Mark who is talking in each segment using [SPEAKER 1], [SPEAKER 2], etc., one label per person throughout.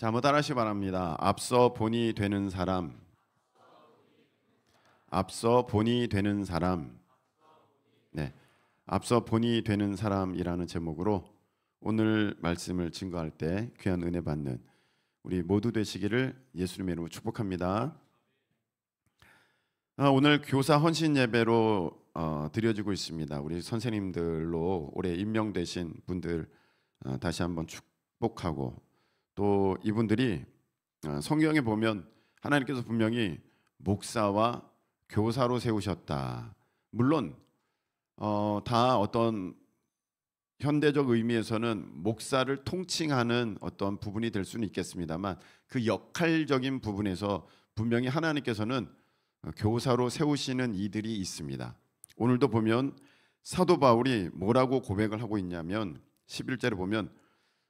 [SPEAKER 1] 자, 뭐 따라하시기 바랍니다. 앞서 본이 되는 사람, 앞서 본이 되는 사람. 네, 앞서 본이 되는 사람이라는 제목으로 오늘 말씀을 증거할 때 귀한 은혜 받는 우리 모두 되시기를 예수님의 이름으로 축복합니다. 오늘 교사 헌신 예배로 드려지고 있습니다. 우리 선생님들로 올해 임명되신 분들 다시 한번 축복하고, 또 이분들이 성경에 보면 하나님께서 분명히 목사와 교사로 세우셨다. 물론 다 어떤 현대적 의미에서는 목사를 통칭하는 어떤 부분이 될 수는 있겠습니다만, 그 역할적인 부분에서 분명히 하나님께서는 교사로 세우시는 이들이 있습니다. 오늘도 보면 사도 바울이 뭐라고 고백을 하고 있냐면 11절에 보면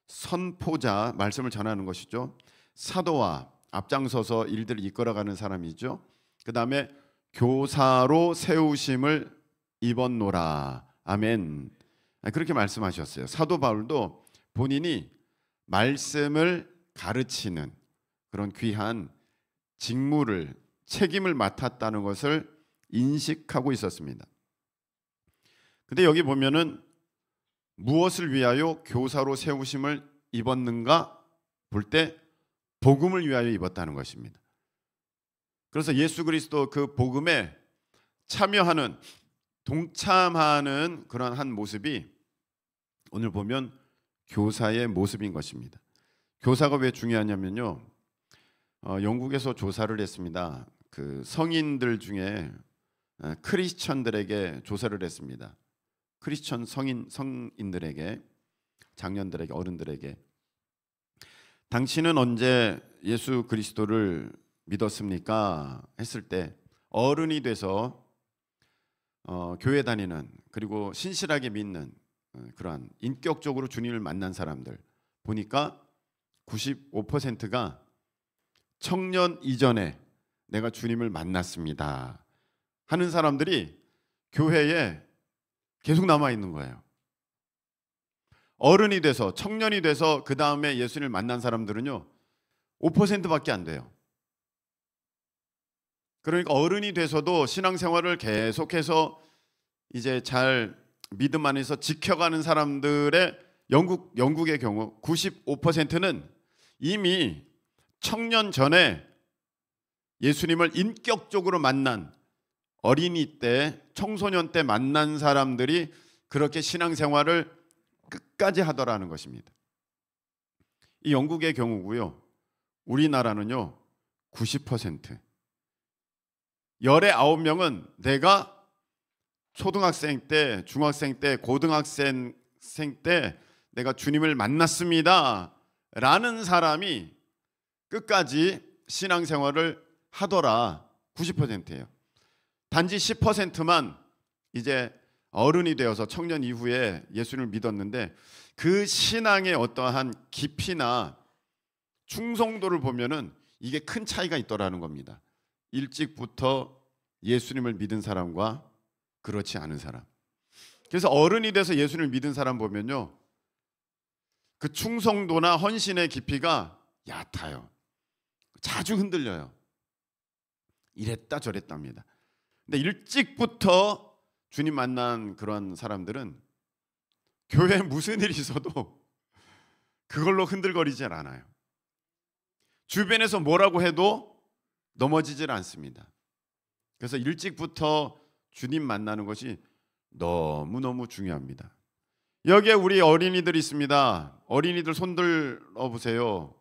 [SPEAKER 1] 선포자, 말씀을 전하는 것이죠. 사도와 앞장서서 일들을 이끌어가는 사람이죠. 그 다음에 교사로 세우심을 입었노라. 아멘. 그렇게 말씀하셨어요. 사도 바울도 본인이 말씀을 가르치는 그런 귀한 직무를, 책임을 맡았다는 것을 인식하고 있었습니다. 근데 여기 보면은 무엇을 위하여 교사로 세우심을 입었는가 볼 때 복음을 위하여 입었다는 것입니다. 그래서 예수 그리스도 그 복음에 참여하는, 동참하는 그런 한 모습이 오늘 보면 교사의 모습인 것입니다. 교사가 왜 중요하냐면요, 영국에서 조사를 했습니다. 그 성인들 중에 크리스천들에게 조사를 했습니다. 크리스천 성인들에게, 장년들에게, 어른들에게 당신은 언제 예수 그리스도를 믿었습니까? 했을 때 어른이 돼서 교회 다니는, 그리고 신실하게 믿는 그러한 인격적으로 주님을 만난 사람들 보니까 95%가 청년 이전에 내가 주님을 만났습니다 하는 사람들이 교회에 계속 남아 있는 거예요. 어른이 돼서, 청년이 돼서 그 다음에 예수님을 만난 사람들은요 5%밖에 안 돼요. 그러니까 어른이 돼서도 신앙생활을 계속해서 이제 잘 믿음 안에서 지켜가는 사람들의 영국의 경우 95%는 이미 청년 전에 예수님을 인격적으로 만난, 어린이 때, 청소년 때 만난 사람들이 그렇게 신앙생활을 끝까지 하더라는 것입니다. 이 영국의 경우고요. 우리나라는요 90%. 열의 9명은 내가 초등학생 때, 중학생 때, 고등학생 때 내가 주님을 만났습니다 라는 사람이 끝까지 신앙생활을 하더라. 90%예요. 단지 10%만 이제 어른이 되어서 청년 이후에 예수님을 믿었는데, 그 신앙의 어떠한 깊이나 충성도를 보면은 이게 큰 차이가 있더라는 겁니다. 일찍부터 예수님을 믿은 사람과 그렇지 않은 사람. 그래서 어른이 돼서 예수님을 믿은 사람 보면요, 그 충성도나 헌신의 깊이가 얕아요. 자주 흔들려요. 이랬다 저랬답니다. 근데 일찍부터 주님 만난 그런 사람들은 교회에 무슨 일이 있어도 그걸로 흔들거리질 않아요. 주변에서 뭐라고 해도 넘어지질 않습니다. 그래서 일찍부터 주님 만나는 것이 너무너무 중요합니다. 여기에 우리 어린이들 있습니다. 어린이들 손들어 보세요.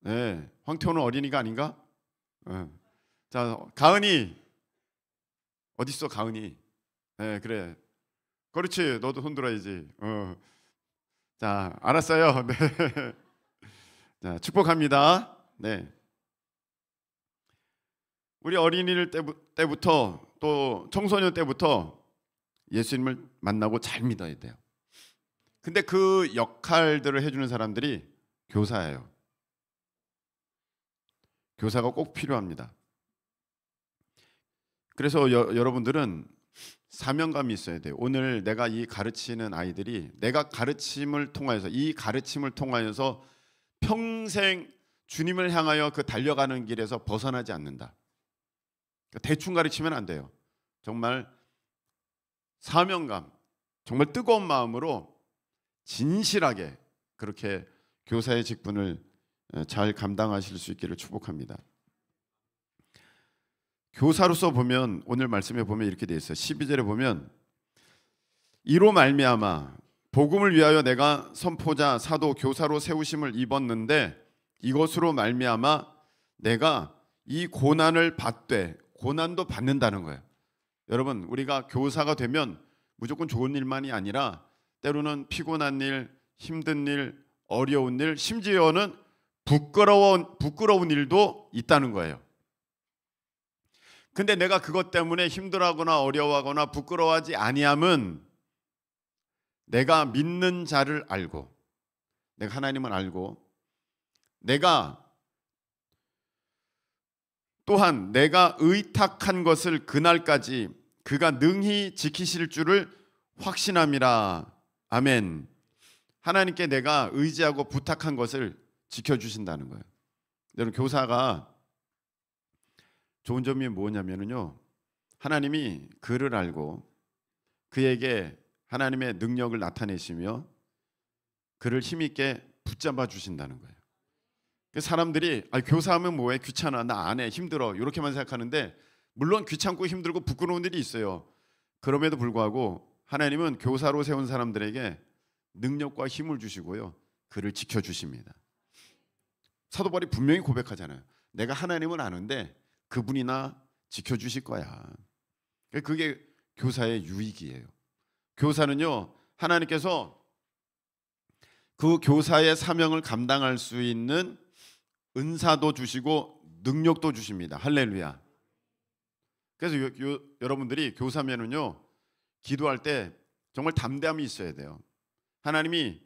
[SPEAKER 1] 네, 황태호는 어린이가 아닌가? 자, 가은이 어디 있어? 가은이. 네, 그래. 그렇지. 너도 손들어야지. 자, 알았어요. 네. 자, 축복합니다. 네. 우리 어린이들 때부터, 또 청소년 때부터 예수님을 만나고 잘 믿어야 돼요. 근데 그 역할들을 해주는 사람들이 교사예요. 교사가 꼭 필요합니다. 그래서 여러분들은 사명감이 있어야 돼요. 오늘 내가 이 가르치는 아이들이 내가 가르침을 통하여서, 이 가르침을 통하여서 평생 주님을 향하여 그 달려가는 길에서 벗어나지 않는다. 대충 가르치면 안 돼요. 정말 사명감, 정말 뜨거운 마음으로 진실하게 그렇게 교사의 직분을 잘 감당하실 수 있기를 축복합니다. 교사로서 보면 오늘 말씀에 보면 이렇게 되어 있어요. 12절에 보면 이로 말미암아 복음을 위하여 내가 선포자, 사도, 교사로 세우심을 입었는데 이것으로 말미암아 내가 이 고난을 받되, 고난도 받는다는 거예요. 여러분, 우리가 교사가 되면 무조건 좋은 일만이 아니라 때로는 피곤한 일, 힘든 일, 어려운 일, 심지어는 부끄러운 일도 있다는 거예요. 근데 내가 그것 때문에 힘들어하거나 어려워하거나 부끄러워하지 아니함은 내가 믿는 자를 알고, 내가 하나님을 알고, 내가 또한 내가 의탁한 것을 그날까지 그가 능히 지키실 줄을 확신함이라. 아멘. 하나님께 내가 의지하고 부탁한 것을 지켜주신다는 거예요. 여러분, 교사가 좋은 점이 뭐냐면요, 하나님이 그를 알고 그에게 하나님의 능력을 나타내시며 그를 힘있게 붙잡아 주신다는 거예요. 사람들이 교사하면 뭐해, 귀찮아, 나 안 해, 힘들어, 이렇게만 생각하는데 물론 귀찮고 힘들고 부끄러운 일이 있어요. 그럼에도 불구하고 하나님은 교사로 세운 사람들에게 능력과 힘을 주시고요, 그를 지켜주십니다. 사도 바울이 분명히 고백하잖아요. 내가 하나님은 아는데 그분이 나 지켜주실 거야. 그게 교사의 유익이에요. 교사는요, 하나님께서 그 교사의 사명을 감당할 수 있는 은사도 주시고 능력도 주십니다. 할렐루야. 그래서 여러분들이 교사면은요, 기도할 때 정말 담대함이 있어야 돼요. 하나님이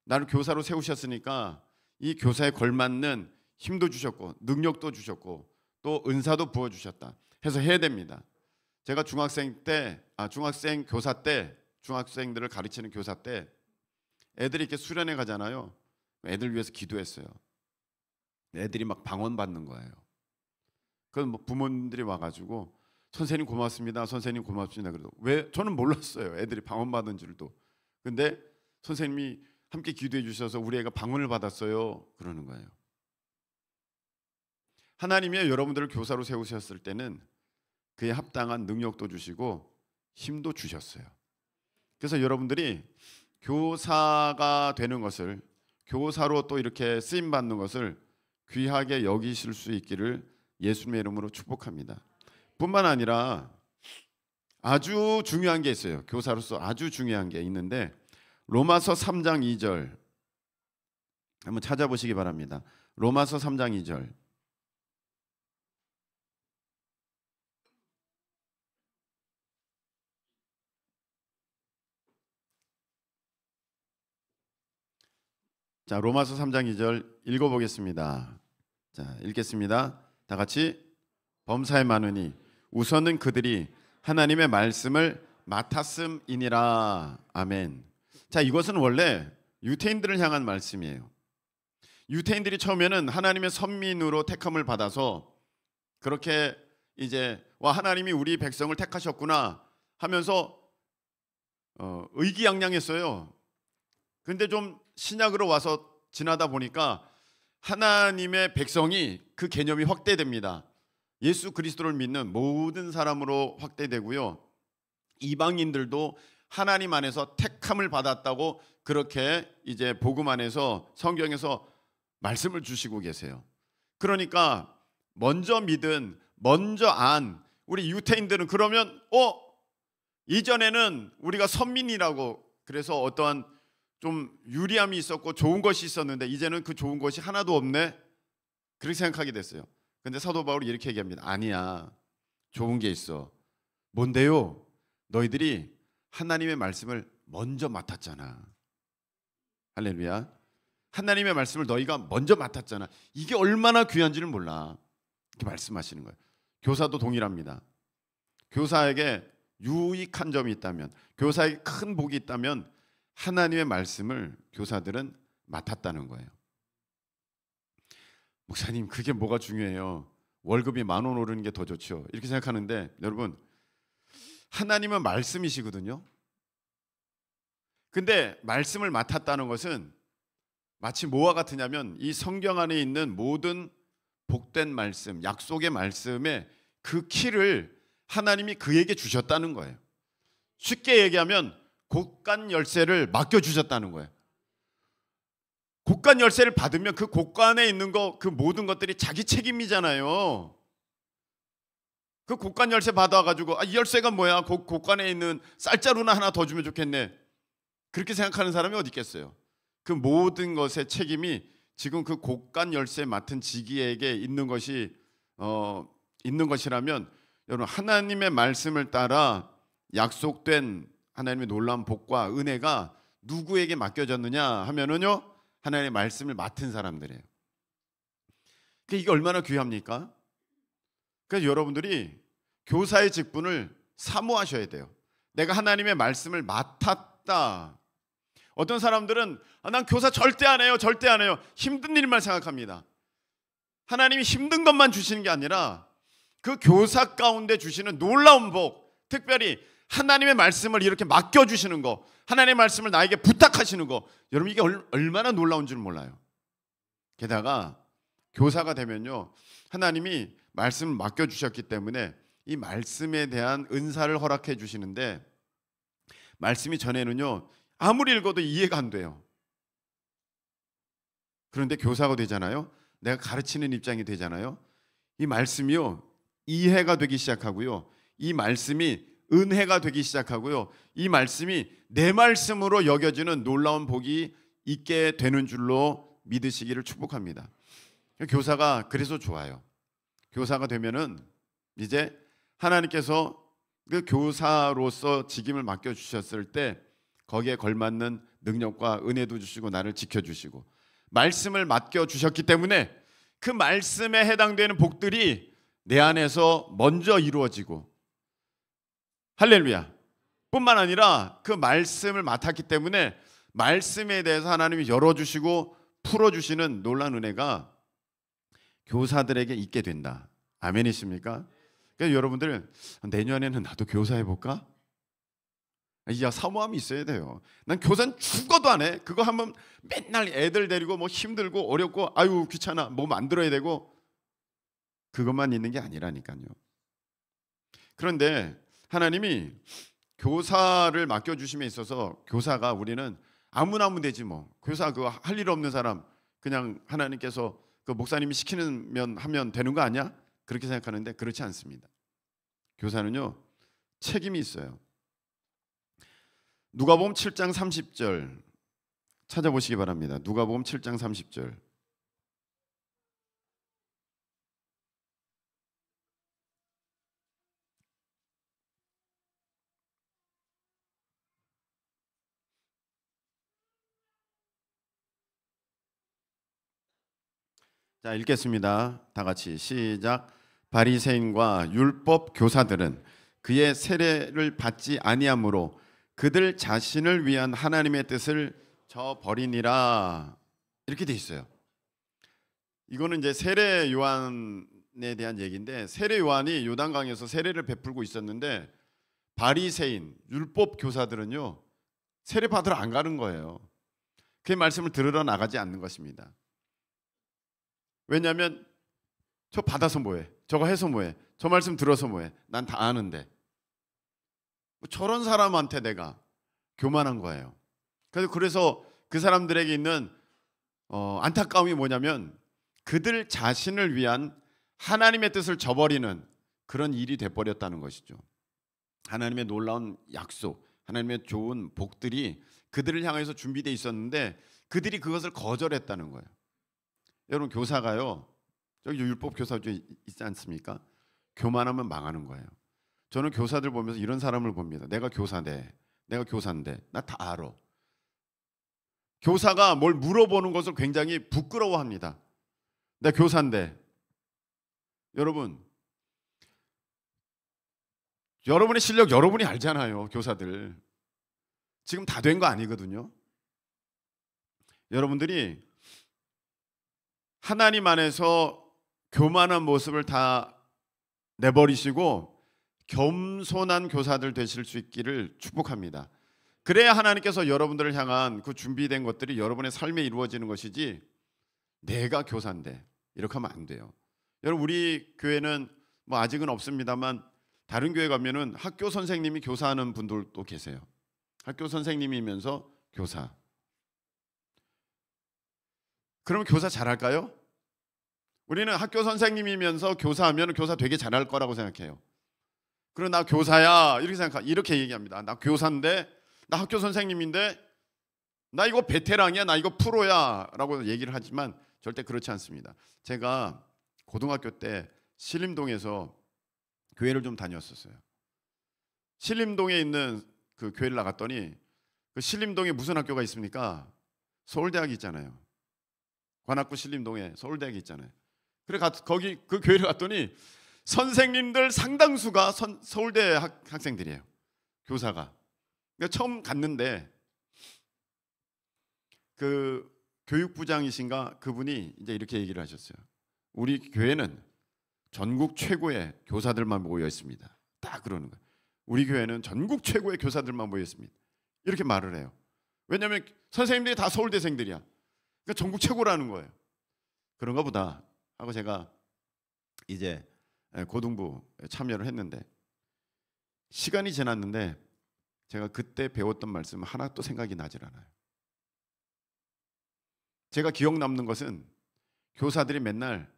[SPEAKER 1] 나를 교사로 세우셨으니까 이 교사에 걸맞는 힘도 주셨고 능력도 주셨고 또 은사도 부어주셨다 해서 해야 됩니다. 제가 중학생 교사 때, 중학생들을 가르치는 교사 때 애들이 이렇게 수련회 가잖아요. 애들 위해서 기도했어요. 애들이 막 방언받는 거예요. 그럼 뭐 부모님들이 와가지고 선생님 고맙습니다, 선생님 고맙습니다. 그래도 왜, 저는 몰랐어요, 애들이 방언받은 줄도. 근데 선생님이 함께 기도해 주셔서 우리 애가 방언을 받았어요, 그러는 거예요. 하나님이 여러분들을 교사로 세우셨을 때는 그에 합당한 능력도 주시고 힘도 주셨어요. 그래서 여러분들이 교사가 되는 것을, 교사로 또 이렇게 쓰임 받는 것을 귀하게 여기실 수 있기를 예수님의 이름으로 축복합니다. 뿐만 아니라 아주 중요한 게 있어요. 교사로서 아주 중요한 게 있는데 로마서 3장 2절 한번 찾아보시기 바랍니다. 로마서 3장 2절. 자, 로마서 3장 2절 읽어보겠습니다. 자, 읽겠습니다. 다 같이. 범사에 많으니 우선은 그들이 하나님의 말씀을 맡았음이니라. 아멘. 자, 이것은 원래 유대인들을 향한 말씀이에요. 유대인들이 처음에는 하나님의 선민으로 택함을 받아서 그렇게 이제 하나님이 우리 백성을 택하셨구나 하면서 의기양양했어요. 근데 좀 신약으로 와서 지나다 보니까 하나님의 백성이 그 개념이 확대됩니다. 예수 그리스도를 믿는 모든 사람으로 확대되고요, 이방인들도 하나님 안에서 택함을 받았다고 그렇게 이제 복음 안에서 성경에서 말씀을 주시고 계세요. 그러니까 먼저 믿은, 먼저 안 우리 유대인들은 그러면 이전에는 우리가 선민이라고 그래서 어떠한 좀 유리함이 있었고 좋은 것이 있었는데 이제는 그 좋은 것이 하나도 없네, 그렇게 생각하게 됐어요. 근데 사도 바울이 이렇게 얘기합니다. 아니야, 좋은 게 있어. 뭔데요? 너희들이 하나님의 말씀을 먼저 맡았잖아. 할렐루야. 하나님의 말씀을 너희가 먼저 맡았잖아. 이게 얼마나 귀한지를 몰라, 이렇게 말씀하시는 거예요. 교사도 동일합니다. 교사에게 유익한 점이 있다면, 교사에게 큰 복이 있다면 하나님의 말씀을 교사들은 맡았다는 거예요. 목사님, 그게 뭐가 중요해요? 월급이 10,000원 오르는 게 더 좋죠. 이렇게 생각하는데, 여러분, 하나님은 말씀이시거든요. 근데 말씀을 맡았다는 것은 마치 뭐와 같으냐면, 이 성경 안에 있는 모든 복된 말씀, 약속의 말씀의 그 키를 하나님이 그에게 주셨다는 거예요. 쉽게 얘기하면 곳간 열쇠를 맡겨주셨다는 거예요. 곳간 열쇠를 받으면 그 곳간에 있는 그 모든 것들이 자기 책임이잖아요. 그 곳간 열쇠 받아가지고 이 열쇠가 뭐야? 곳간에 있는 쌀자루나 하나 더 주면 좋겠네. 그렇게 생각하는 사람이 어디 있겠어요? 그 모든 것의 책임이 지금 그 곳간 열쇠 맡은 지기에게 있는 것이라면, 여러분, 하나님의 말씀을 따라 약속된 하나님의 놀라운 복과 은혜가 누구에게 맡겨졌느냐 하면은요, 하나님의 말씀을 맡은 사람들이에요. 이게 얼마나 귀합니까? 그래서 여러분들이 교사의 직분을 사모하셔야 돼요. 내가 하나님의 말씀을 맡았다. 어떤 사람들은 난 교사 절대 안 해요, 절대 안 해요. 힘든 일만 생각합니다. 하나님이 힘든 것만 주시는 게 아니라 그 교사 가운데 주시는 놀라운 복, 특별히 하나님의 말씀을 이렇게 맡겨주시는 거, 하나님의 말씀을 나에게 부탁하시는 거, 여러분, 이게 얼마나 놀라운 줄 몰라요. 게다가 교사가 되면요, 하나님이 말씀을 맡겨주셨기 때문에 이 말씀에 대한 은사를 허락해 주시는데, 말씀이 전에는요 아무리 읽어도 이해가 안 돼요. 그런데 교사가 되잖아요. 내가 가르치는 입장이 되잖아요. 이 말씀이요 이해가 되기 시작하고요, 이 말씀이 은혜가 되기 시작하고요, 이 말씀이 내 말씀으로 여겨지는 놀라운 복이 있게 되는 줄로 믿으시기를 축복합니다. 교사가 그래서 좋아요. 교사가 되면은 이제 하나님께서 그 교사로서 직임을 맡겨주셨을 때 거기에 걸맞는 능력과 은혜도 주시고 나를 지켜주시고, 말씀을 맡겨주셨기 때문에 그 말씀에 해당되는 복들이 내 안에서 먼저 이루어지고, 할렐루야, 뿐만 아니라 그 말씀을 맡았기 때문에 말씀에 대해서 하나님이 열어주시고 풀어주시는 놀라운 은혜가 교사들에게 있게 된다. 아멘이십니까? 그러니까 여러분들, 내년에는 나도 교사 해볼까? 이 사모함이 있어야 돼요. 난 교사는 죽어도 안 해. 그거 하면 맨날 애들 데리고 뭐 힘들고 어렵고 아유 귀찮아 뭐 만들어야 되고, 그것만 있는 게 아니라니까요. 그런데 하나님이 교사를 맡겨주심에 있어서, 교사가 우리는 아무나 하면 되지 뭐, 교사 그거 할 일 없는 사람 그냥 하나님께서 그 목사님이 시키면 하면 되는 거 아니야? 그렇게 생각하는데 그렇지 않습니다. 교사는요 책임이 있어요. 누가복음 7장 30절 찾아보시기 바랍니다. 누가복음 7장 30절. 자, 읽겠습니다. 다 같이 시작. 바리새인과 율법 교사들은 그의 세례를 받지 아니하므로 그들 자신을 위한 하나님의 뜻을 저버리니라. 이렇게 돼 있어요. 이거는 이제 세례 요한에 대한 얘기인데, 세례 요한이 요단강에서 세례를 베풀고 있었는데 바리새인 율법 교사들은요 세례 받으러 안 가는 거예요. 그의 말씀을 들으러 나가지 않는 것입니다. 왜냐하면 저 받아서 뭐해, 저거 해서 뭐해, 저 말씀 들어서 뭐해, 난 다 아는데, 저런 사람한테 내가 교만한 거예요. 그래서 그 사람들에게 있는 안타까움이 뭐냐면, 그들 자신을 위한 하나님의 뜻을 저버리는 그런 일이 돼버렸다는 것이죠. 하나님의 놀라운 약속, 하나님의 좋은 복들이 그들을 향해서 준비되어 있었는데 그들이 그것을 거절했다는 거예요. 여러분, 교사가요, 저기 율법 교사 중에 있지 않습니까? 교만하면 망하는 거예요. 저는 교사들 보면서 이런 사람을 봅니다. 내가 교사인데 나 다 알아. 교사가 뭘 물어보는 것을 굉장히 부끄러워합니다. 나 교사인데. 여러분, 여러분의 실력 여러분이 알잖아요. 교사들 지금 다 된 거 아니거든요. 여러분들이 하나님 안에서 교만한 모습을 다 내버리시고 겸손한 교사들 되실 수 있기를 축복합니다. 그래야 하나님께서 여러분들을 향한 그 준비된 것들이 여러분의 삶에 이루어지는 것이지, 내가 교사인데 이렇게 하면 안 돼요. 여러분, 우리 교회는 뭐 아직은 없습니다만 다른 교회 가면은 학교 선생님이 교사하는 분들도 계세요. 학교 선생님이면서 교사. 그러면 교사 잘할까요? 우리는 학교 선생님이면서 교사하면 교사 되게 잘할 거라고 생각해요. 그리고 나 교사야 이렇게 얘기합니다. 나 교사인데, 나 학교 선생님인데, 나 이거 베테랑이야, 나 이거 프로야 라고 얘기를 하지만 절대 그렇지 않습니다. 제가 고등학교 때 신림동에서 교회를 좀 다녔었어요. 신림동에 있는 그 교회를 나갔더니, 그 신림동에 무슨 학교가 있습니까? 서울대학이 있잖아요. 관악구 신림동에 서울대학이 있잖아요. 그래 거기 그 교회를 갔더니 선생님들 상당수가 서울대 학생들이에요. 교사가. 그러니까 처음 갔는데 그 교육부장이신가 그분이 이제 이렇게 얘기를 하셨어요. 우리 교회는 전국 최고의 교사들만 모여 있습니다. 딱 그러는 거예요. 우리 교회는 전국 최고의 교사들만 모여 있습니다. 이렇게 말을 해요. 왜냐하면 선생님들이 다 서울대생들이야. 그러니까 전국 최고라는 거예요. 그런가 보다 하고 제가 이제 고등부 참여를 했는데, 시간이 지났는데 제가 그때 배웠던 말씀 하나도 생각이 나질 않아요. 제가 기억 남는 것은 교사들이 맨날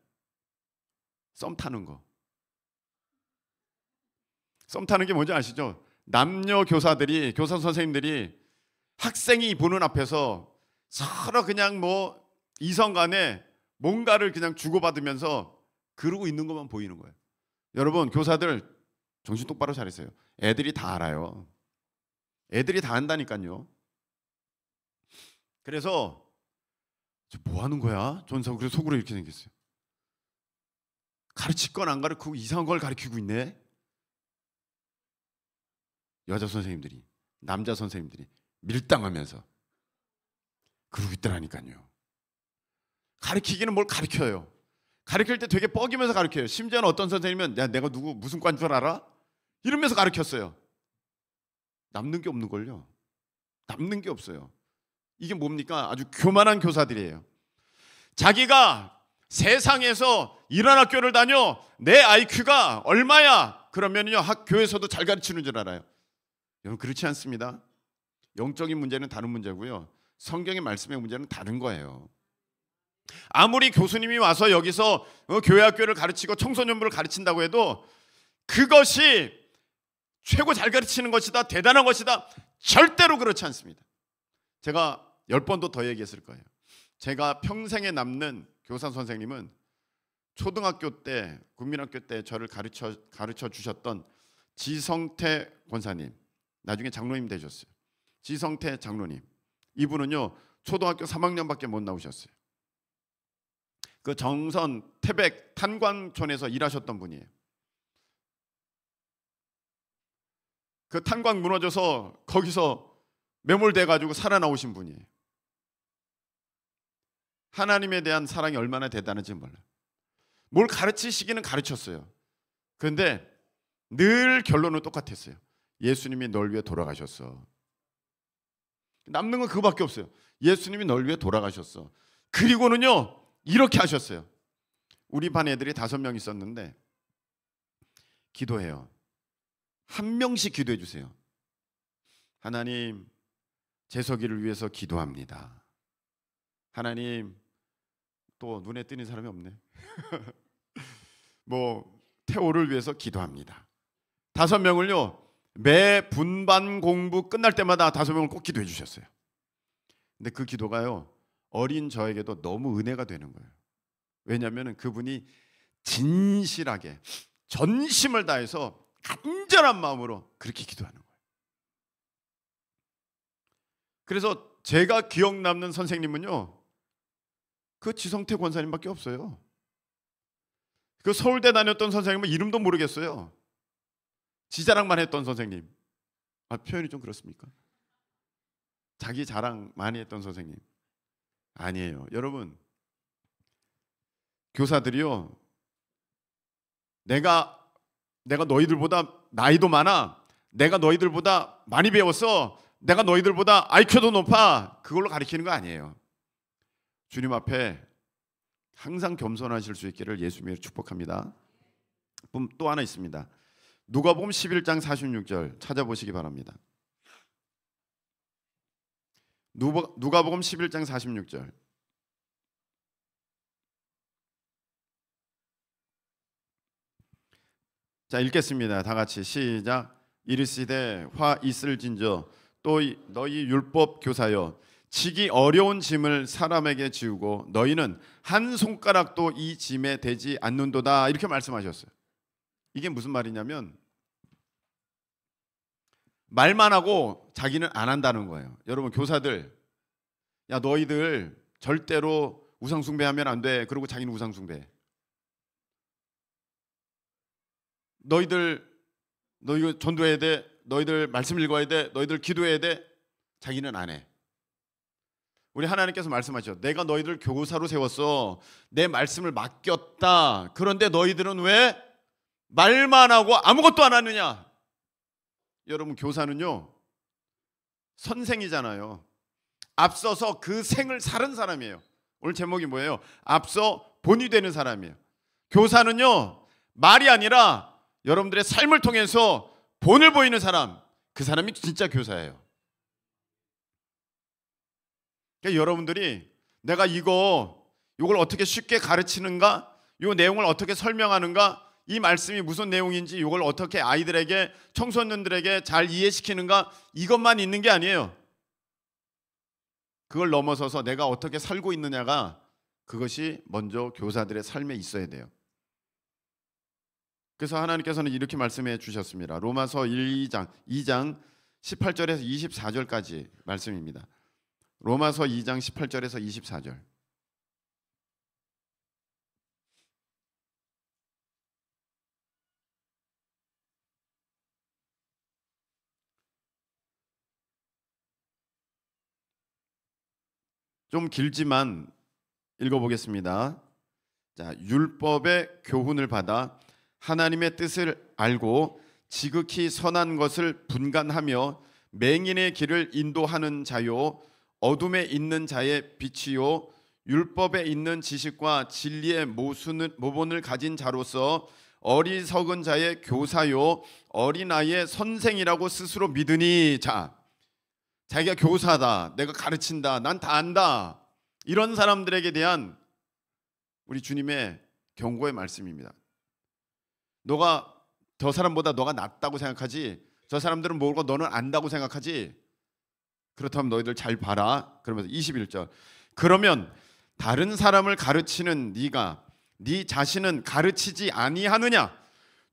[SPEAKER 1] 썸 타는 거. 썸 타는 게 뭔지 아시죠? 남녀 교사들이, 교사 선생님들이 학생이 보는 앞에서 서로 그냥 뭐 이성 간에 뭔가를 그냥 주고받으면서 그러고 있는 것만 보이는 거예요. 여러분, 교사들 정신 똑바로 차리세요. 애들이 다 알아요. 애들이 다 안다니까요. 그래서 뭐 하는 거야? 저는 그래서 속으로 이렇게 생겼어요. 가르칠 건 안 가르치고 이상한 걸 가르치고 있네. 여자 선생님들이, 남자 선생님들이 밀당하면서 그러고 있더라니까요. 가르치기는 뭘 가르쳐요. 가르칠 때 되게 뻐기면서 가르쳐요. 심지어는 어떤 선생님은 야, 내가 누구 무슨 과인 줄 알아? 이러면서 가르쳤어요. 남는 게 없는 걸요. 남는 게 없어요. 이게 뭡니까? 아주 교만한 교사들이에요. 자기가 세상에서 이런 학교를 다녀, 내 IQ가 얼마야? 그러면요 학교에서도 잘 가르치는 줄 알아요. 여러분, 그렇지 않습니다. 영적인 문제는 다른 문제고요, 성경의 말씀의 문제는 다른 거예요. 아무리 교수님이 와서 여기서 교회 학교를 가르치고 청소년부를 가르친다고 해도 그것이 최고 잘 가르치는 것이다, 대단한 것이다, 절대로 그렇지 않습니다. 제가 10번도 더 얘기했을 거예요. 제가 평생에 남는 교사 선생님은 초등학교 때, 국민학교 때 저를 가르쳐 주셨던 지성태 권사님, 나중에 장로님 되셨어요. 지성태 장로님, 이분은요 초등학교 3학년밖에 못 나오셨어요. 그 정선 태백 탄광촌에서 일하셨던 분이에요. 그 탄광 무너져서 거기서 매몰돼 가지고 살아나오신 분이에요. 하나님에 대한 사랑이 얼마나 대단한지 몰라요. 뭘 가르치시기는 가르쳤어요. 그런데 늘 결론은 똑같았어요. 예수님이 널 위해 돌아가셨어. 남는 건 그거밖에 없어요. 예수님이 널 위해 돌아가셨어. 그리고는요 이렇게 하셨어요. 우리 반 애들이 5명 있었는데 기도해요. 한 명씩 기도해 주세요. 하나님, 재석이를 위해서 기도합니다. 하나님, 또 눈에 띄는 사람이 없네. 뭐 태호를 위해서 기도합니다. 5명을요 매 분반 공부 끝날 때마다 5명을 꼭 기도해 주셨어요. 근데 그 기도가요 어린 저에게도 너무 은혜가 되는 거예요. 왜냐하면 그분이 진실하게 전심을 다해서 간절한 마음으로 그렇게 기도하는 거예요. 그래서 제가 기억 남는 선생님은요 그 지성태 권사님밖에 없어요. 그 서울대 다녔던 선생님은 이름도 모르겠어요. 지자랑만 했던 선생님. 표현이 좀 그렇습니까? 자기 자랑 많이 했던 선생님. 아니에요. 여러분, 교사들이요, 내가 너희들보다 나이도 많아, 내가 너희들보다 많이 배웠어, 내가 너희들보다 IQ도 높아, 그걸로 가르치는 거 아니에요. 주님 앞에 항상 겸손하실 수 있기를 예수님으로 축복합니다. 또 하나 있습니다. 누가복음 11장 46절 찾아보시기 바랍니다. 누가복음 11장 46절. 자, 읽겠습니다. 다 같이 시작. 이르시되 화 있을진저 또 너희 율법 교사여, 지기 어려운 짐을 사람에게 지우고 너희는 한 손가락도 이 짐에 대지 않는도다, 이렇게 말씀하셨어요. 이게 무슨 말이냐면 말만 하고 자기는 안 한다는 거예요. 여러분, 교사들, 야 너희들 절대로 우상숭배하면 안 돼. 그러고 자기는 우상숭배. 너희들 전도해야 돼, 너희들 말씀 읽어야 돼, 너희들 기도해야 돼, 자기는 안 해. 우리 하나님께서 말씀하셨죠. 내가 너희들 교사로 세웠어, 내 말씀을 맡겼다. 그런데 너희들은 왜 말만 하고 아무것도 안 하느냐. 여러분, 교사는요 선생이잖아요. 앞서서 그 생을 사는 사람이에요. 오늘 제목이 뭐예요? 앞서 본이 되는 사람이에요. 교사는요 말이 아니라 여러분들의 삶을 통해서 본을 보이는 사람, 그 사람이 진짜 교사예요. 그러니까 여러분들이 내가 이걸 어떻게 쉽게 가르치는가, 이 내용을 어떻게 설명하는가, 이 말씀이 무슨 내용인지 이걸 어떻게 아이들에게, 청소년들에게 잘 이해시키는가, 이것만 있는 게 아니에요. 그걸 넘어서서 내가 어떻게 살고 있느냐가, 그것이 먼저 교사들의 삶에 있어야 돼요. 그래서 하나님께서는 이렇게 말씀해 주셨습니다. 로마서 2장 18절에서 24절까지 말씀입니다. 로마서 2장 18절에서 24절. 좀 길지만 읽어보겠습니다. 자, 율법의 교훈을 받아 하나님의 뜻을 알고 지극히 선한 것을 분간하며 맹인의 길을 인도하는 자요, 어둠에 있는 자의 빛이요, 율법에 있는 지식과 진리의 모본을 가진 자로서 어리석은 자의 교사요, 어린아이의 선생이라고 스스로 믿으니. 자, 자기가 교사다, 내가 가르친다, 난 다 안다, 이런 사람들에게 대한 우리 주님의 경고의 말씀입니다. 너가 저 사람보다 너가 낫다고 생각하지, 저 사람들은 모르고 너는 안다고 생각하지, 그렇다면 너희들 잘 봐라. 그러면서 21절, 그러면 다른 사람을 가르치는 네가 네 자신은 가르치지 아니하느냐?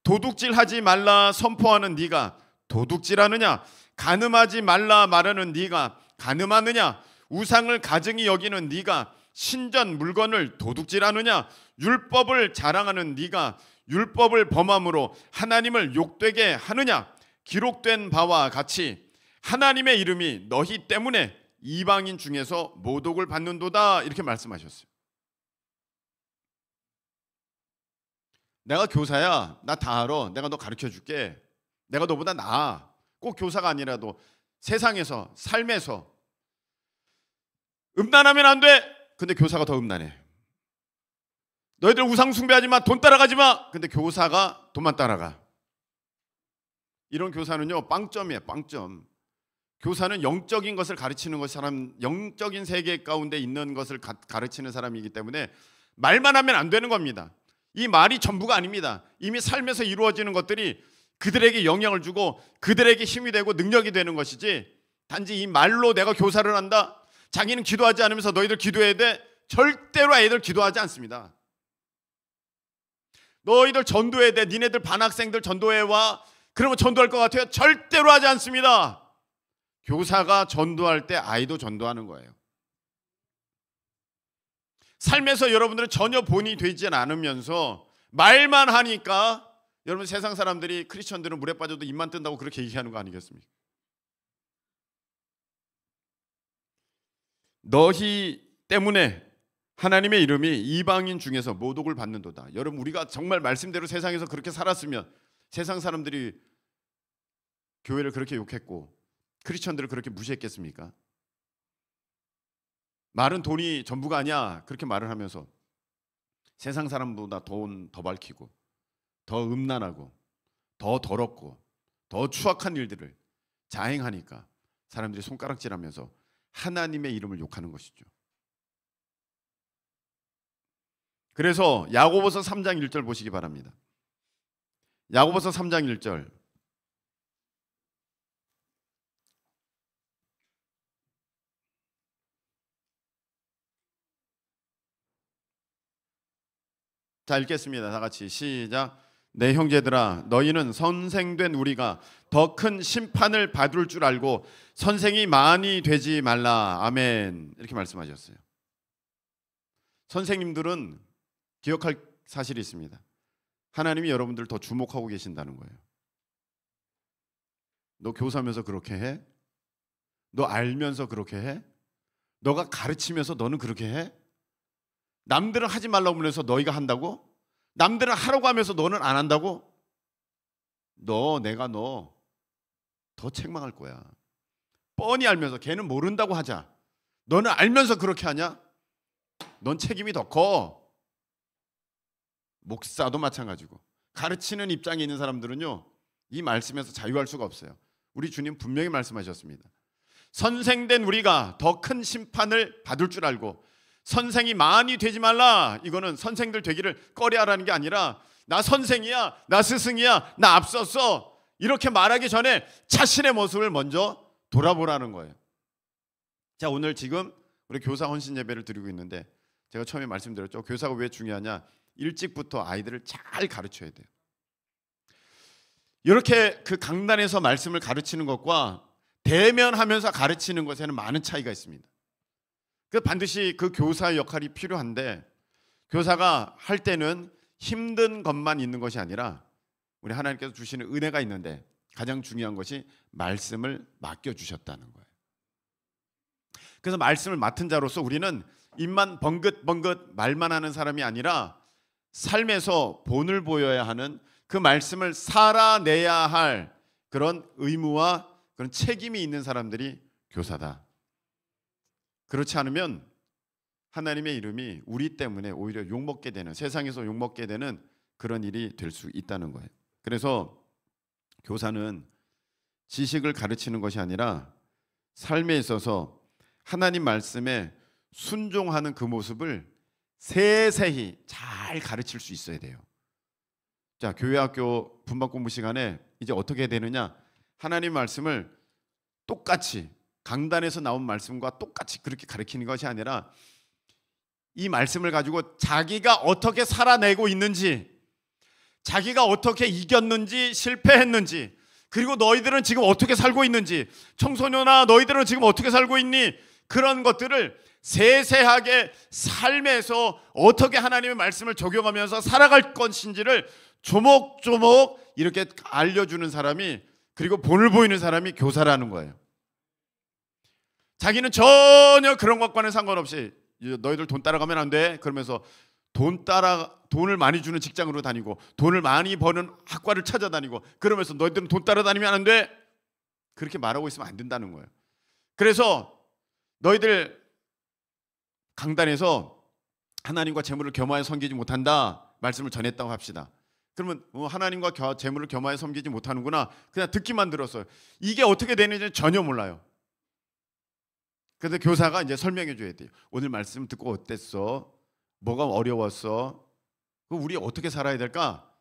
[SPEAKER 1] 도둑질하지 말라 선포하는 네가 도둑질하느냐? 간음하지 말라 말하는 네가 간음하느냐? 우상을 가증히 여기는 네가 신전 물건을 도둑질하느냐? 율법을 자랑하는 네가 율법을 범함으로 하나님을 욕되게 하느냐? 기록된 바와 같이 하나님의 이름이 너희 때문에 이방인 중에서 모독을 받는도다, 이렇게 말씀하셨어요. 내가 교사야, 나 다 알아, 내가 너 가르쳐줄게, 내가 너보다 나아. 꼭 교사가 아니라도 세상에서, 삶에서 음란하면 안 돼. 근데 교사가 더 음란해. 너희들 우상 숭배하지 마, 돈 따라가지 마. 근데 교사가 돈만 따라가. 이런 교사는요 빵점이에요, 빵점. 교사는 영적인 것을 가르치는 사람, 영적인 세계 가운데 있는 것을 가르치는 사람이기 때문에 말만 하면 안 되는 겁니다. 이 말이 전부가 아닙니다. 이미 삶에서 이루어지는 것들이 그들에게 영향을 주고 그들에게 힘이 되고 능력이 되는 것이지, 단지 이 말로 내가 교사를 한다, 자기는 기도하지 않으면서 너희들 기도해야 돼, 절대로 애들 기도하지 않습니다. 너희들 전도해야 돼, 니네들 반학생들 전도해와, 그러면 전도할 것 같아요? 절대로 하지 않습니다. 교사가 전도할 때 아이도 전도하는 거예요. 삶에서 여러분들은 전혀 본이 되지 않으면서 말만 하니까, 여러분 세상 사람들이 크리스천들은 물에 빠져도 입만 뜬다고 그렇게 얘기하는 거 아니겠습니까? 너희 때문에 하나님의 이름이 이방인 중에서 모독을 받는도다. 여러분, 우리가 정말 말씀대로 세상에서 그렇게 살았으면 세상 사람들이 교회를 그렇게 욕했고 크리스천들을 그렇게 무시했겠습니까? 말은 돈이 전부가 아니야, 그렇게 말을 하면서 세상 사람보다 돈 더 밝히고 더 음란하고 더 더럽고 더 추악한 일들을 자행하니까 사람들이 손가락질하면서 하나님의 이름을 욕하는 것이죠. 그래서 야고보서 3장 1절 보시기 바랍니다. 야고보서 3장 1절. 자, 읽겠습니다. 다 같이 시작. 내 형제들아, 너희는 선생된 우리가 더 큰 심판을 받을 줄 알고 선생이 많이 되지 말라. 아멘. 이렇게 말씀하셨어요. 선생님들은 기억할 사실이 있습니다. 하나님이 여러분들 더 주목하고 계신다는 거예요. 너 교사면서 그렇게 해? 너 알면서 그렇게 해? 너가 가르치면서 너는 그렇게 해? 남들은 하지 말라고 하면서 너희가 한다고? 남들은 하라고 하면서 너는 안 한다고? 내가 너 더 책망할 거야. 뻔히 알면서 걔는 모른다고 하자. 너는 알면서 그렇게 하냐? 넌 책임이 더 커. 목사도 마찬가지고 가르치는 입장에 있는 사람들은요, 이 말씀에서 자유할 수가 없어요. 우리 주님 분명히 말씀하셨습니다. 선생된 우리가 더 큰 심판을 받을 줄 알고 선생이 많이 되지 말라. 이거는 선생들 되기를 꺼려하라는 게 아니라 나 선생이야, 나 스승이야, 나 앞섰어, 이렇게 말하기 전에 자신의 모습을 먼저 돌아보라는 거예요. 자, 오늘 지금 우리 교사 헌신 예배를 드리고 있는데 제가 처음에 말씀드렸죠. 교사가 왜 중요하냐? 일찍부터 아이들을 잘 가르쳐야 돼요. 이렇게 그 강단에서 말씀을 가르치는 것과 대면하면서 가르치는 것에는 많은 차이가 있습니다. 반드시 그 교사의 역할이 필요한데, 교사가 할 때는 힘든 것만 있는 것이 아니라 우리 하나님께서 주시는 은혜가 있는데 가장 중요한 것이 말씀을 맡겨주셨다는 거예요. 그래서 말씀을 맡은 자로서 우리는 입만 벙긋벙긋 말만 하는 사람이 아니라 삶에서 본을 보여야 하는, 그 말씀을 살아내야 할 그런 의무와 그런 책임이 있는 사람들이 교사다. 그렇지 않으면 하나님의 이름이 우리 때문에 오히려 욕먹게 되는, 세상에서 욕먹게 되는 그런 일이 될 수 있다는 거예요. 그래서 교사는 지식을 가르치는 것이 아니라 삶에 있어서 하나님 말씀에 순종하는 그 모습을 세세히 잘 가르칠 수 있어야 돼요. 자, 교회학교 분반 공부 시간에 이제 어떻게 되느냐? 하나님 말씀을 똑같이 강단에서 나온 말씀과 똑같이 그렇게 가르치는 것이 아니라 이 말씀을 가지고 자기가 어떻게 살아내고 있는지, 자기가 어떻게 이겼는지 실패했는지, 그리고 너희들은 지금 어떻게 살고 있는지, 청소년아 너희들은 지금 어떻게 살고 있니? 그런 것들을 세세하게 삶에서 어떻게 하나님의 말씀을 적용하면서 살아갈 것인지를 조목조목 이렇게 알려주는 사람이, 그리고 본을 보이는 사람이 교사라는 거예요. 자기는 전혀 그런 것과는 상관없이 너희들 돈 따라가면 안 돼 그러면서 돈을 많이 주는 직장으로 다니고 돈을 많이 버는 학과를 찾아다니고 그러면서 너희들은 돈 따라다니면 안 돼 그렇게 말하고 있으면 안 된다는 거예요. 그래서 너희들 강단에서 하나님과 재물을 겸하여 섬기지 못한다 말씀을 전했다고 합시다. 그러면 하나님과 재물을 겸하여 섬기지 못하는구나, 그냥 듣기만 들었어요. 이게 어떻게 되는지 전혀 몰라요. 그래서 교사가 이제 설명해 줘야 돼요. 오늘 말씀 듣고 어땠어? 뭐가 어려웠어? 우리 어떻게 살아야 될까?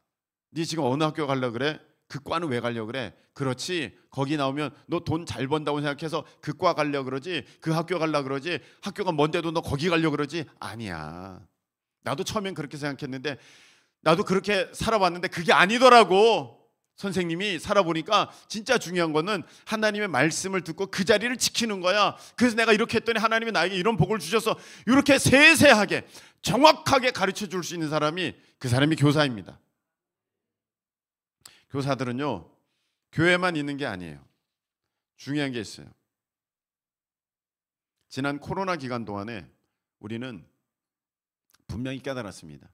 [SPEAKER 1] 네 지금 어느 학교 가려고 그래? 그 과는 왜 가려고 그래? 그렇지, 거기 나오면 너 돈 잘 번다고 생각해서 그 과 가려고 그러지, 그 학교 가려고 그러지, 학교가 먼데도 너 거기 가려고 그러지? 아니야, 나도 처음엔 그렇게 생각했는데 나도 그렇게 살아봤는데 그게 아니더라고. 선생님이 살아보니까 진짜 중요한 거는 하나님의 말씀을 듣고 그 자리를 지키는 거야. 그래서 내가 이렇게 했더니 하나님이 나에게 이런 복을 주셔서, 이렇게 세세하게 정확하게 가르쳐 줄 수 있는 사람이, 그 사람이 교사입니다. 교사들은요, 교회만 있는 게 아니에요. 중요한 게 있어요. 지난 코로나 기간 동안에 우리는 분명히 깨달았습니다.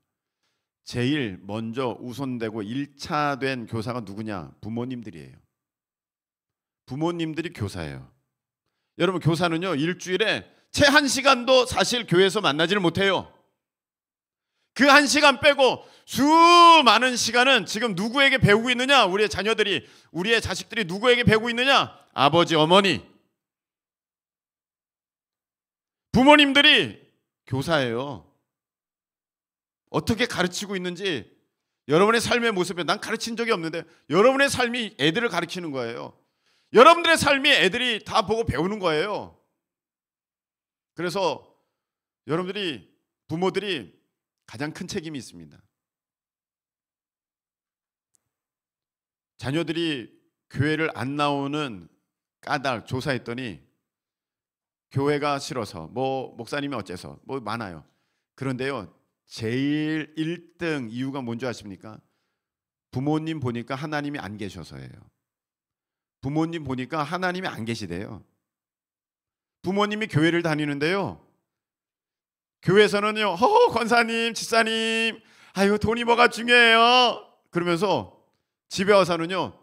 [SPEAKER 1] 제일 먼저 우선되고 1차 된 교사가 누구냐? 부모님들이에요. 부모님들이 교사예요. 여러분, 교사는요, 일주일에 채 1시간도 사실 교회에서 만나지를 못해요. 그 1시간 빼고 수많은 시간은 지금 누구에게 배우고 있느냐? 우리의 자녀들이, 우리의 자식들이 누구에게 배우고 있느냐? 아버지, 어머니, 부모님들이 교사예요. 어떻게 가르치고 있는지 여러분의 삶의 모습에, 난 가르친 적이 없는데 여러분의 삶이 애들을 가르치는 거예요. 여러분들의 삶이 애들이 다 보고 배우는 거예요. 그래서 여러분들이, 부모들이 가장 큰 책임이 있습니다. 자녀들이 교회를 안 나오는 까닭 조사했더니 교회가 싫어서, 뭐 목사님이 어째서, 뭐 많아요. 그런데요, 제일 1등 이유가 뭔지 아십니까? 부모님 보니까 하나님이 안 계셔서예요. 부모님 보니까 하나님이 안 계시대요. 부모님이 교회를 다니는데요, 교회에서는요, 권사님, 집사님, 아유 돈이 뭐가 중요해요, 그러면서 집에 와서는요,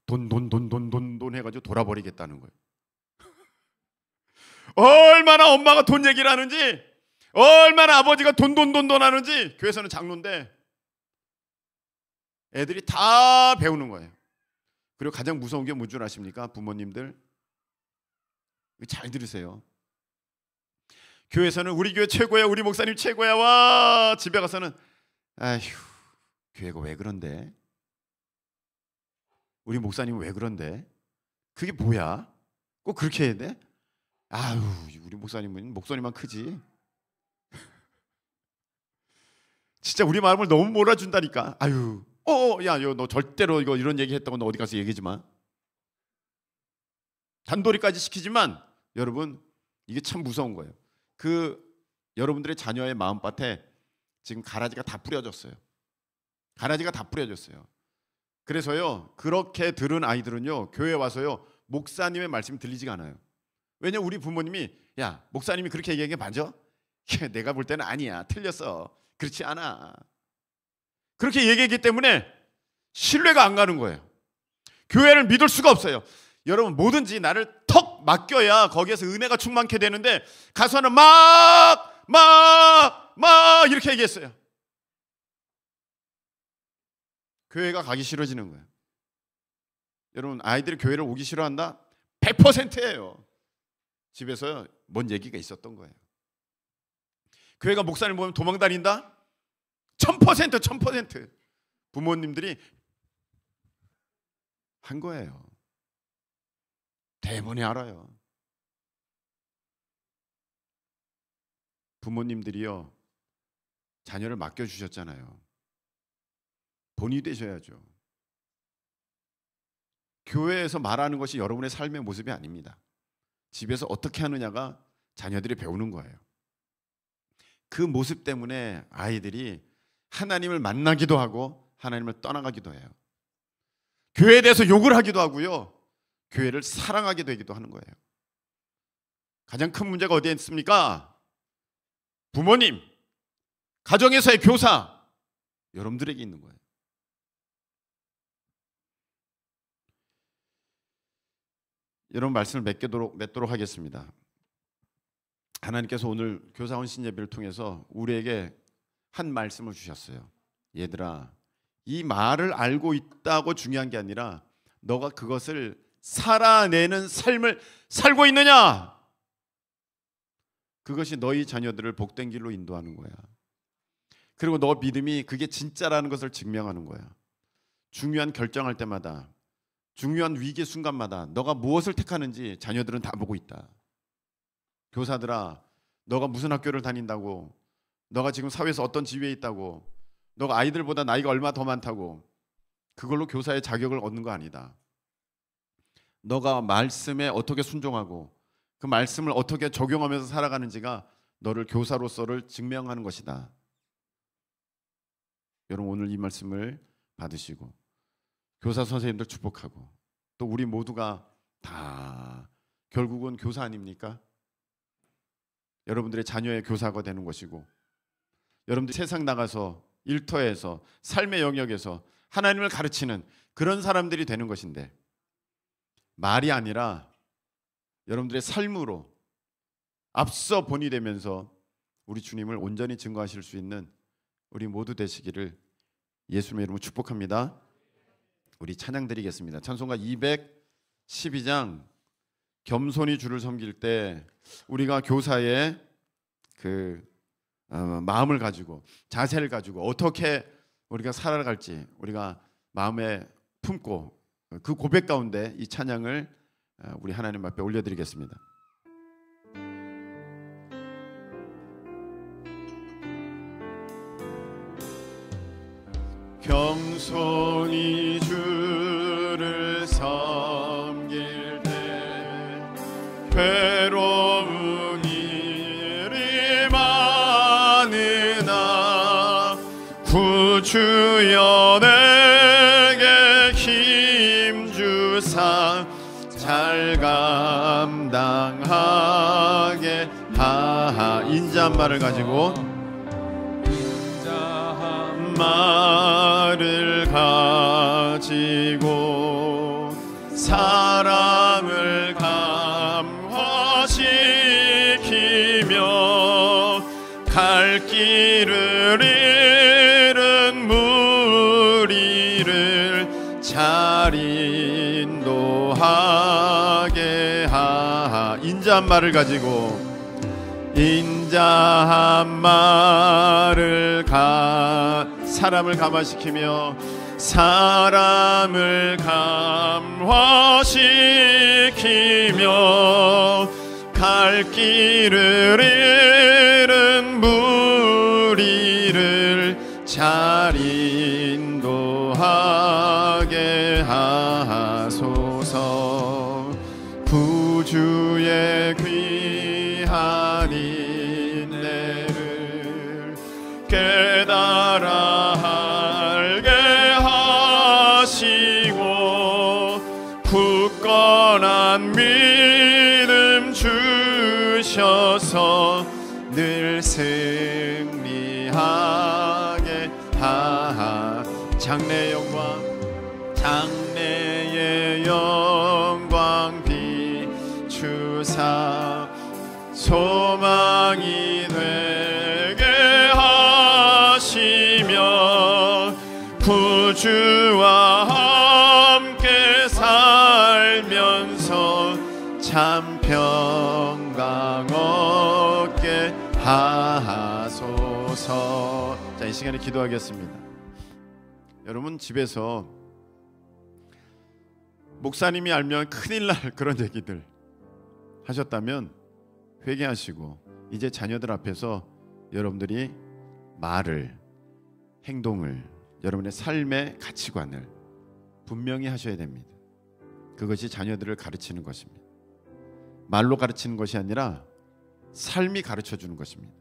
[SPEAKER 1] 돈 해가지고 돌아버리겠다는 거예요. 얼마나 엄마가 돈 얘기를 하는지, 얼마나 아버지가 돈 하는지. 교회에서는 장로인데 애들이 다 배우는 거예요. 그리고 가장 무서운 게 뭔지 아십니까? 부모님들, 잘 들으세요. 교회에서는 우리 교회 최고야, 우리 목사님 최고야, 와. 집에 가서는 아휴, 교회가 왜 그런데? 우리 목사님은 왜 그런데? 그게 뭐야? 꼭 그렇게 해야 돼? 아유, 우리 목사님은 목소리만 크지. 진짜 우리 마음을 너무 몰아준다니까. 아유, 야, 너 절대로 이런 얘기 했다고 너 어디 가서 얘기하지 마. 단도리까지 시키지만 여러분, 이게 참 무서운 거예요. 여러분들의 자녀의 마음밭에 지금 가라지가 다 뿌려졌어요. 가라지가 다 뿌려졌어요. 그래서요, 그렇게 들은 아이들은요, 교회 와서요, 목사님의 말씀이 들리지가 않아요. 왜냐면 우리 부모님이, 야, 목사님이 그렇게 얘기한 게 맞아? 내가 볼 때는 아니야, 틀렸어, 그렇지 않아, 그렇게 얘기했기 때문에 신뢰가 안 가는 거예요. 교회를 믿을 수가 없어요. 여러분, 뭐든지 나를 턱 맡겨야 거기에서 은혜가 충만케 되는데, 가서는 막 이렇게 얘기했어요. 교회가 가기 싫어지는 거예요. 여러분, 아이들이 교회를 오기 싫어한다? 100%예요. 집에서 뭔 얘기가 있었던 거예요. 교회가 목사님 보면 도망다닌다? 1000% 부모님들이 한 거예요. 대부분이 알아요. 부모님들이요, 자녀를 맡겨주셨잖아요. 본이 되셔야죠. 교회에서 말하는 것이 여러분의 삶의 모습이 아닙니다. 집에서 어떻게 하느냐가 자녀들이 배우는 거예요. 그 모습 때문에 아이들이 하나님을 만나기도 하고 하나님을 떠나가기도 해요. 교회에 대해서 욕을 하기도 하고요, 교회를 사랑하게 되기도 하는 거예요. 가장 큰 문제가 어디에 있습니까? 부모님, 가정에서의 교사, 여러분들에게 있는 거예요. 여러분, 말씀을 맺도록 하겠습니다. 하나님께서 오늘 교사원 신예배를 통해서 우리에게 한 말씀을 주셨어요. 얘들아, 이 말을 알고 있다고 중요한 게 아니라 너가 그것을 살아내는 삶을 살고 있느냐, 그것이 너희 자녀들을 복된 길로 인도하는 거야. 그리고 너 믿음이 그게 진짜라는 것을 증명하는 거야. 중요한 결정할 때마다, 중요한 위기 순간마다 너가 무엇을 택하는지 자녀들은 다 보고 있다. 교사들아, 너가 무슨 학교를 다닌다고, 너가 지금 사회에서 어떤 지위에 있다고, 너가 아이들보다 나이가 얼마 더 많다고 그걸로 교사의 자격을 얻는 거 아니다. 너가 말씀에 어떻게 순종하고 그 말씀을 어떻게 적용하면서 살아가는지가 너를 교사로서를 증명하는 것이다. 여러분, 오늘 이 말씀을 받으시고 교사 선생님들 축복하고, 또 우리 모두가 다 결국은 교사 아닙니까? 여러분들의 자녀의 교사가 되는 것이고, 여러분들 세상 나가서 일터에서 삶의 영역에서 하나님을 가르치는 그런 사람들이 되는 것인데, 말이 아니라 여러분들의 삶으로 앞서 본이 되면서 우리 주님을 온전히 증거하실 수 있는 우리 모두 되시기를 예수님의 이름으로 축복합니다. 우리 찬양 드리겠습니다. 찬송가 212장 겸손히 주를 섬길 때 우리가 교사의 그 마음을 가지고, 자세를 가지고 어떻게 우리가 살아갈지 우리가 마음에 품고 그 고백 가운데 이 찬양을 우리 하나님 앞에 올려드리겠습니다. 겸손히 주를 섬길 때 괴로운 일이 많으나 구주여 내게 힘주사 잘 감당하게 하하. 인자한 말을 가지고, 인자한 말을 가지고 사람을 감화시키며 갈 길을 잃은 무리를 잘 인도하게 하하. 인자한 말을 가지고, 인자한 말을 사람을 감화시키며 사람을 감화시키며 갈 길을 잃은 무리를 잘 인도하게 하소서. 구주의 귀한 인내를 깨달아 알게 하시고 굳건한 믿음 주셔서 늘 승리하게 하하. 장래의 영광 비추사 소망이 되게 하시며 구주와 함께 살면서 참 평강 얻게 하소서. 자, 이 시간에 기도하겠습니다. 여러분 집에서 목사님이 알면 큰일 날 그런 얘기들 하셨다면 회개하시고 이제 자녀들 앞에서 여러분들이 말을, 행동을, 여러분의 삶의 가치관을 분명히 하셔야 됩니다. 그것이 자녀들을 가르치는 것입니다. 말로 가르치는 것이 아니라 삶이 가르쳐주는 것입니다.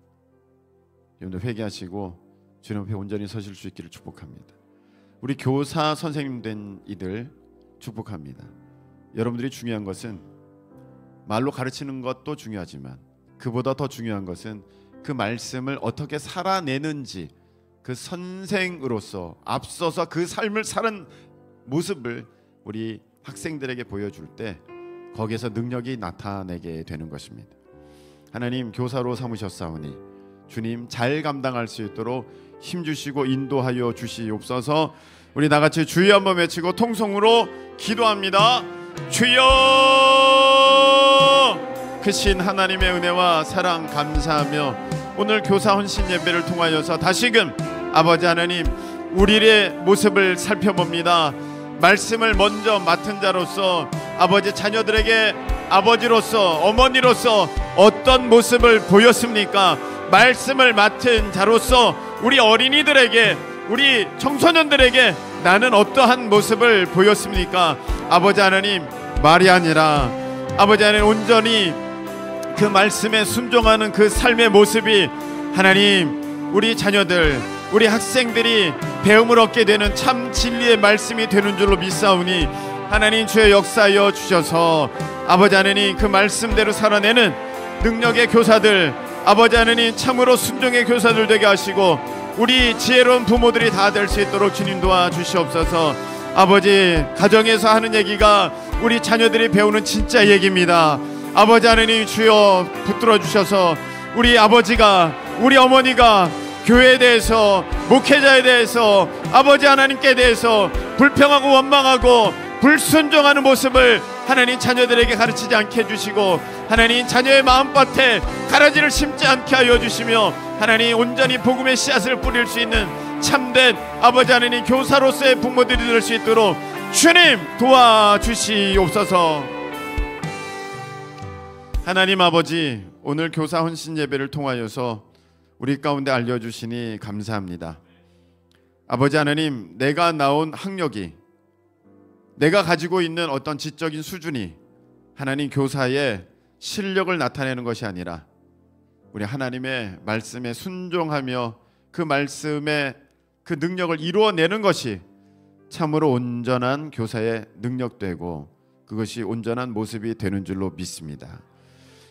[SPEAKER 1] 여러분들 회개하시고 주님 앞에 온전히 서실 수 있기를 축복합니다. 우리 교사 선생님 된 이들 축복합니다. 여러분들이 중요한 것은 말로 가르치는 것도 중요하지만 그보다 더 중요한 것은 그 말씀을 어떻게 살아내는지, 그 선생으로서 앞서서 그 삶을 사는 모습을 우리 학생들에게 보여줄 때 거기에서 능력이 나타내게 되는 것입니다. 하나님, 교사로 삼으셨사오니 주님 잘 감당할 수 있도록 힘주시고 인도하여 주시옵소서. 우리 나같이 주여 한번 외치고 통성으로 기도합니다. 주여! 크신 하나님의 은혜와 사랑 감사하며 오늘 교사 헌신 예배를 통하여서 다시금 아버지 하나님 우리의 모습을 살펴봅니다. 말씀을 먼저 맡은 자로서 아버지 자녀들에게 아버지로서 어머니로서 어떤 모습을 보였습니까? 말씀을 맡은 자로서 우리 어린이들에게, 우리 청소년들에게 나는 어떠한 모습을 보였습니까? 아버지 하나님, 말이 아니라 아버지 하나님 온전히 그 말씀에 순종하는 그 삶의 모습이 하나님 우리 자녀들, 우리 학생들이 배움을 얻게 되는 참 진리의 말씀이 되는 줄로 믿사오니 하나님 주의 역사하여 주셔서 아버지 하나님 그 말씀대로 살아내는 능력의 교사들, 아버지 하나님 참으로 순종의 교사들 되게 하시고 우리 지혜로운 부모들이 다 될 수 있도록 주님 도와주시옵소서. 아버지, 가정에서 하는 얘기가 우리 자녀들이 배우는 진짜 얘기입니다. 아버지 하나님 주여 붙들어 주셔서 우리 아버지가, 우리 어머니가 교회에 대해서, 목회자에 대해서, 아버지 하나님께 대해서 불평하고 원망하고 불순종하는 모습을 하나님 자녀들에게 가르치지 않게 해주시고, 하나님 자녀의 마음밭에 가라지를 심지 않게 하여 주시며, 하나님 온전히 복음의 씨앗을 뿌릴 수 있는 참된 아버지 하나님 교사로서의 부모들이 될 수 있도록 주님 도와주시옵소서. 하나님 아버지, 오늘 교사 헌신 예배를 통하여서 우리 가운데 알려주시니 감사합니다. 아버지 하나님, 내가 나온 학력이, 내가 가지고 있는 어떤 지적인 수준이 하나님 교사의 실력을 나타내는 것이 아니라 우리 하나님의 말씀에 순종하며 그 말씀의 그 능력을 이루어내는 것이 참으로 온전한 교사의 능력되고 그것이 온전한 모습이 되는 줄로 믿습니다.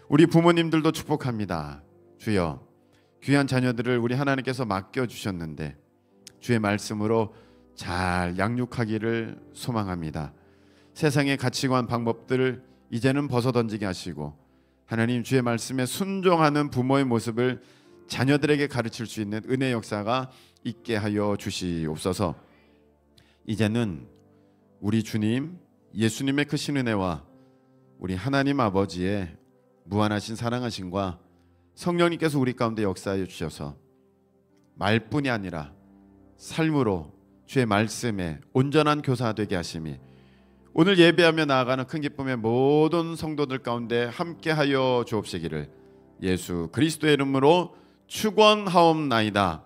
[SPEAKER 1] 우리 부모님들도 축복합니다. 주여, 귀한 자녀들을 우리 하나님께서 맡겨주셨는데 주의 말씀으로 잘 양육하기를 소망합니다. 세상의 가치관 방법들을 이제는 벗어던지게 하시고 하나님 주의 말씀에 순종하는 부모의 모습을 자녀들에게 가르칠 수 있는 은혜 역사가 있게 하여 주시옵소서. 이제는 우리 주님 예수님의 크신 은혜와 우리 하나님 아버지의 무한하신 사랑하심과 성령님께서 우리 가운데 역사하여 주셔서 말뿐이 아니라 삶으로 주의 말씀에 온전한 교사 되게 하심이 오늘 예배하며 나아가는 큰 기쁨의 모든 성도들 가운데 함께하여 주옵시기를 예수 그리스도의 이름으로 축원하옵나이다.